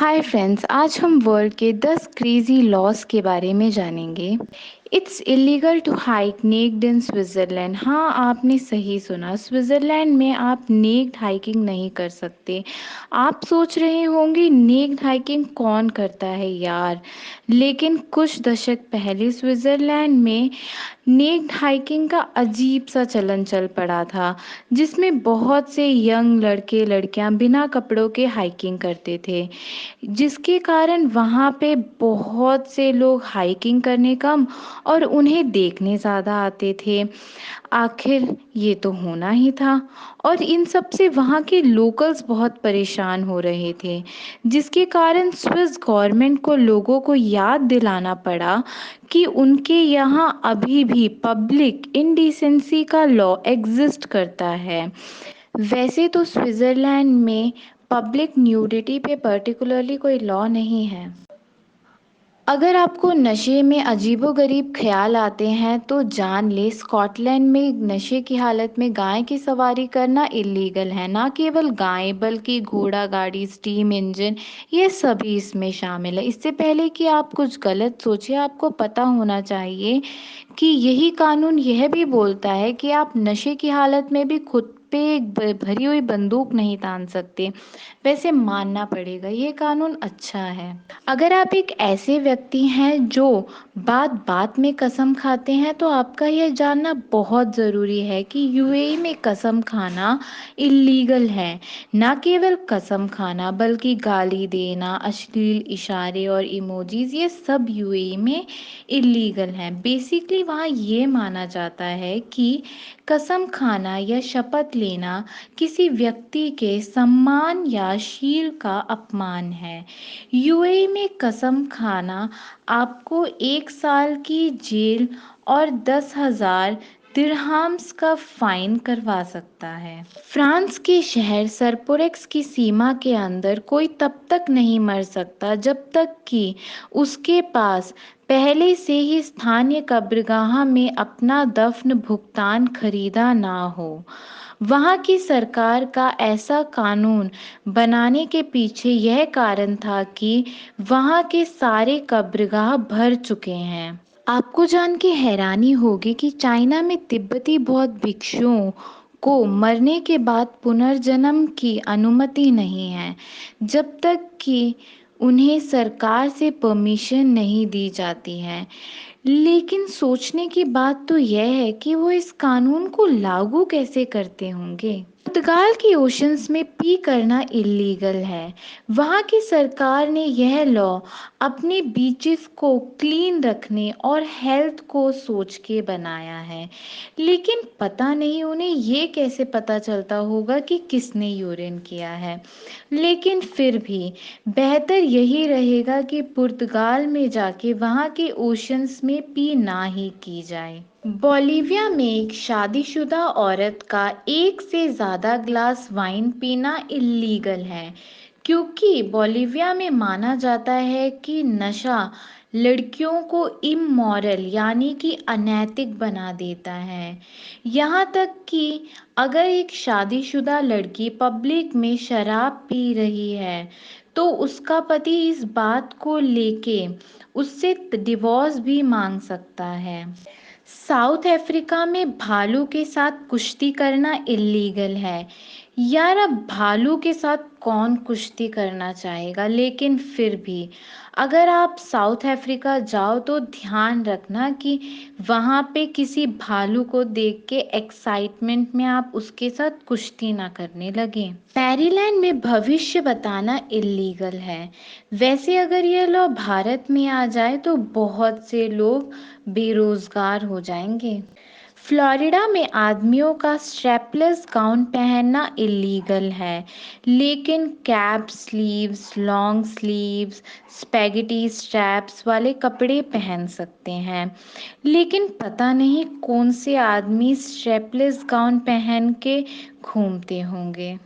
Hi friends, आज हम world के 10 क्रेजी लॉज के बारे में जानेंगे। It's illegal to hike naked in Switzerland. हाँ, आपने सही सुना, स्विट्ज़रलैंड में आप नेक्ड हाइकिंग नहीं कर सकते। आप सोच रहे होंगे नेक्ड हाइकिंग कौन करता है यार, लेकिन कुछ दशक पहले स्विट्ज़रलैंड में नेक्ड हाइकिंग का अजीब सा चलन चल पड़ा था, जिसमें बहुत से यंग लड़के लड़कियां बिना कपड़ों के हाइकिंग करते थे, जिसके कारण वहाँ पे बहुत से लोग हाइकिंग करने कम और उन्हें देखने ज़्यादा आते थे। आखिर ये तो होना ही था, और इन सब से वहाँ के लोकल्स बहुत परेशान हो रहे थे, जिसके कारण स्विस गवर्नमेंट को लोगों को याद दिलाना पड़ा कि उनके यहाँ अभी भी पब्लिक इंडिसेंसी का लॉ एग्जिस्ट करता है। वैसे तो स्विट्ज़रलैंड में पब्लिक न्यूडिटी पे पर्टिकुलरली कोई लॉ नहीं है। अगर आपको नशे में अजीबोगरीब ख्याल आते हैं तो जान ले, स्कॉटलैंड में नशे की हालत में गाय की सवारी करना इलीगल है। ना केवल गाय बल्कि घोड़ा गाड़ी, स्टीम इंजन, ये सभी इसमें शामिल है। इससे पहले कि आप कुछ गलत सोचिए, आपको पता होना चाहिए कि यही कानून यह भी बोलता है कि आप नशे की हालत में भी खुद पे एक भरी हुई बंदूक नहीं तान सकते। वैसे मानना पड़ेगा, ये कानून अच्छा है। अगर आप एक ऐसे व्यक्ति हैं जो बात बात में कसम खाते हैं, तो आपका यह जानना बहुत ज़रूरी है कि यूएई में कसम खाना इलीगल है। ना केवल कसम खाना बल्कि गाली देना, अश्लील इशारे और इमोजीज, ये सब यूएई में इलीगल है। बेसिकली वहाँ ये माना जाता है कि कसम खाना या शपथ लेना किसी व्यक्ति के सम्मान या शील का अपमान है। यूएई में कसम खाना आपको 1 साल की जेल और 10,000 दिरहाम्स का फाइन करवा सकता है। फ्रांस के शहर सरपोरेक्स की सीमा के अंदर कोई तब तक नहीं मर सकता जब तक कि उसके पास पहले से ही स्थानीय कब्रगाह में अपना दफन भुगतान खरीदा ना हो। वहाँ की सरकार का ऐसा कानून बनाने के पीछे यह कारण था कि वहाँ के सारे कब्रगाह भर चुके हैं। आपको जान के हैरानी होगी कि चाइना में तिब्बती बौद्ध भिक्षुओं को मरने के बाद पुनर्जन्म की अनुमति नहीं है, जब तक कि उन्हें सरकार से परमिशन नहीं दी जाती है। लेकिन सोचने की बात तो यह है कि वो इस कानून को लागू कैसे करते होंगे। पुर्तगाल की ओशंस में पी करना इलीगल है। वहाँ की सरकार ने यह लॉ अपने बीचेस को क्लीन रखने और हेल्थ को सोच के बनाया है, लेकिन पता नहीं उन्हें ये कैसे पता चलता होगा कि किसने यूरिन किया है। लेकिन फिर भी बेहतर यही रहेगा कि पुर्तगाल में जाके वहाँ के ओशंस में पी ना ही की जाए। बोलिविया में एक शादीशुदा औरत का एक से ज़्यादा ग्लास वाइन पीना इलीगल है, क्योंकि बोलिविया में माना जाता है कि नशा लड़कियों को इमोरल यानी कि अनैतिक बना देता है। यहाँ तक कि अगर एक शादीशुदा लड़की पब्लिक में शराब पी रही है तो उसका पति इस बात को लेके उससे डिवोर्स भी मांग सकता है। साउथ अफ्रीका में भालू के साथ कुश्ती करना इलीगल है। यार, अब भालू के साथ कौन कुश्ती करना चाहेगा, लेकिन फिर भी अगर आप साउथ अफ्रीका जाओ तो ध्यान रखना कि वहाँ पे किसी भालू को देख के एक्साइटमेंट में आप उसके साथ कुश्ती ना करने लगें। मैरीलैंड में भविष्य बताना इलीगल है। वैसे अगर यह लॉ भारत में आ जाए तो बहुत से लोग बेरोजगार हो जाएंगे। फ्लोरिडा में आदमियों का स्ट्रैपलेस गाउन पहनना इलीगल है, लेकिन cap sleeves, long sleeves, spaghetti straps वाले कपड़े पहन सकते हैं। लेकिन पता नहीं कौन से आदमी स्ट्रैपलेस गाउन पहन के घूमते होंगे।